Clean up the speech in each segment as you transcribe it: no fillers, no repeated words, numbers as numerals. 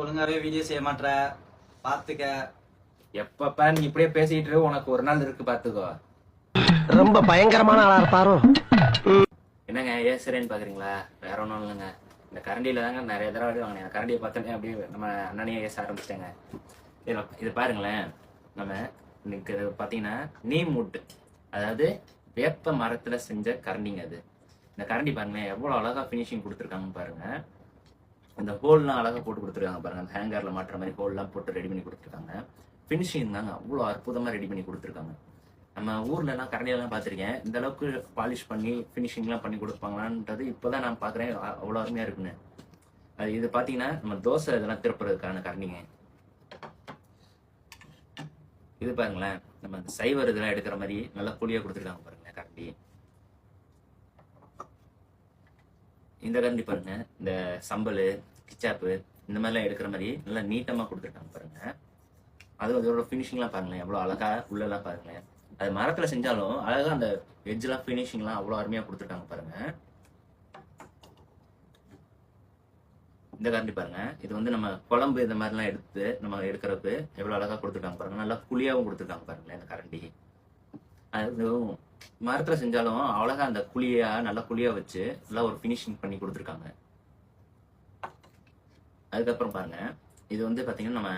ஒழுங்காவே வீடியோ செய்ய மாட்ற, பாத்துக்க. எப்பப்பா நீ இப்படியே பேசிட்டு இரு, உனக்கு ஒரு நாள் இருக்கு பாத்துக்கோ. ரொம்ப பயங்கரமான ஆளா இருப்பாரோ? என்னங்க ஏசுறேன்னு பாக்குறீங்களா? வேற ஒண்ணும் இல்லைங்க. இந்த கரண்டியில தாங்க நிறைய தடவை அடி வாங்கினேன். கரண்டியை பார்த்தோன்னே அப்படியே நம்ம அண்ணனையே ஏச ஆரம்பிச்சிட்டேங்க. இது பாருங்களேன், நம்ம இன்னைக்கு பாத்தீங்கன்னா நீம் வுட், அதாவது வேப்ப மரத்துல செஞ்ச கரண்டிங்க அது. இந்த கரண்டி பாருங்க எவ்வளவு அழகா பினிஷிங் கொடுத்துருக்காங்க பாருங்க. இந்த ஹோல்லாம் அழகா போட்டு கொடுத்துருக்காங்க பாருங்க. அந்த ஹேங்கர்ல மாட்டுற மாதிரி ஹோல்லாம் போட்டு ரெடி பண்ணி கொடுத்துருக்காங்க. பினிஷிங் தாங்க அவ்வளோ அற்புதமா ரெடி பண்ணி கொடுத்துருக்காங்க. நம்ம ஊர்ல எல்லாம் கரண்டியெல்லாம் பார்த்துருக்கேன், இந்த அளவுக்கு பாலிஷ் பண்ணி பினிஷிங்லாம் பண்ணி கொடுப்பாங்களான்றது இப்போதான் நான் பாக்குறேன். அவ்வளோ அருமையா இருக்குன்னு. அது இது பாத்தீங்கன்னா நம்ம தோசை இதெல்லாம் திருப்புறதுக்கான கரண்டிங்க. இது பாருங்களேன், நம்ம சைவர் இதெல்லாம் எடுக்கிற மாதிரி நல்லா குழியா கொடுத்துருக்காங்க பாருங்க கரண்டி. இந்த கரண்டி பாருங்க, இந்த சம்பல் கிச்சாப்பு இந்த மாதிரிலாம் எடுக்கிற மாதிரி நல்லா நீட்டமா கொடுத்துருக்காங்க பாருங்க. அதோட ஃபினிஷிங்லாம் பாருங்களேன் எவ்வளவு அழகா உள்ளெல்லாம் பாருங்களேன். அது மரத்துல செஞ்சாலும் அழகா அந்த எட்ஜ்லாம் ஃபினிஷிங்லாம் அவ்வளவு அருமையா கொடுத்துருக்காங்க பாருங்க. இந்த கரண்டி பாருங்க, இது வந்து நம்ம குழம்பு இந்த மாதிரிலாம் எடுத்து நம்ம எடுக்கிறதுக்கு எவ்வளவு அழகா கொடுத்துருக்காங்க பாருங்க. நல்லா குழியாவும் கொடுத்துருக்காங்க பாருங்களேன் இந்த கரண்டி. அது மரத்துல செஞ்சாலும் அழகா அந்த குழியா நல்லா குழியா வச்சு நல்லா ஒரு பினிஷிங் பண்ணி கொடுத்துருக்காங்க. அதுக்கப்புறம் பாருங்க, இது வந்து பாத்தீங்கன்னா நம்ம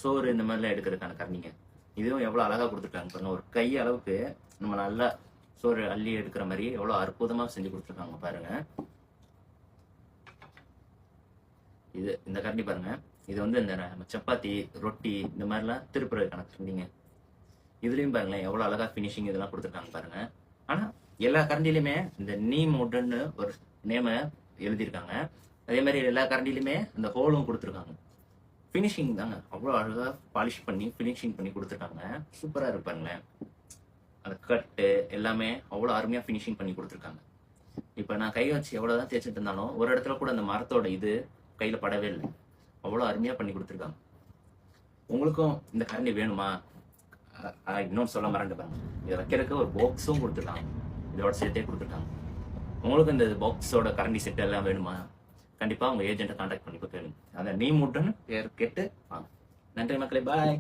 சோறு இந்த மாதிரிலாம் எடுக்கிறதுக்கான கரண்டிங்க. இதுவும் எவ்வளவு அழகா கொடுத்துருக்காங்க பாருங்க. ஒரு கை அளவுக்கு நம்ம நல்லா சோறு அள்ளி எடுக்கிற மாதிரி எவ்வளவு அற்புதமா செஞ்சு கொடுத்துருக்காங்க பாருங்க. இது இந்த கரண்டி பாருங்க, இது வந்து இந்த சப்பாத்தி ரொட்டி இந்த மாதிரிலாம் திருப்புறதுக்கான கரண்டிங்க. இதுலயும் பாருங்களேன் எவ்வளவு அழகா பினிஷிங் இதெல்லாம் கொடுத்துருக்காங்க பாருங்க. ஆனா எல்லா கரண்டிலுமே இந்த நீம் வுட்னு ஒரு நேம எழுதியிருக்காங்க. அதே மாதிரி எல்லா கரண்டிலுமே அந்த ஹோலும் கொடுத்துருக்காங்க. பினிஷிங் தாங்க அவ்வளவு அழகா பாலிஷ் பண்ணி பினிஷிங் பண்ணி கொடுத்துருக்காங்க. சூப்பரா இருப்பாருங்களேன். அந்த கட்டு எல்லாமே அவ்வளவு அருமையா பினிஷிங் பண்ணி கொடுத்துருக்காங்க. இப்ப நான் கை வச்சு எவ்வளவுதான் தேய்ச்சிட்டு இருந்தாலும் ஒரு இடத்துல கூட அந்த மரத்தோட இது கையில படவே இல்லை. அவ்வளவு அருமையா பண்ணி கொடுத்துருக்காங்க. உங்களுக்கும் இந்த கரண்டி வேணுமா? இன்னொன்னு சொல்ல மறந்துட்டாங்க, இதை வைக்கிறதுக்கு ஒரு பாக்ஸும் கொடுத்துருக்காங்க. இதோட சேர்த்தே கொடுத்துருக்காங்க. உங்களுக்கு இந்த பாக்ஸோட கரண்டி செட் எல்லாம் வேணுமா? கண்டிப்பா உங்க ஏஜென்ட்டை கான்டாக்ட் பண்ணி கேளுங்க. அதை நீம் வுட்னு பேர் கேட்டு வாங்க. நன்றி மக்களே, பாய்.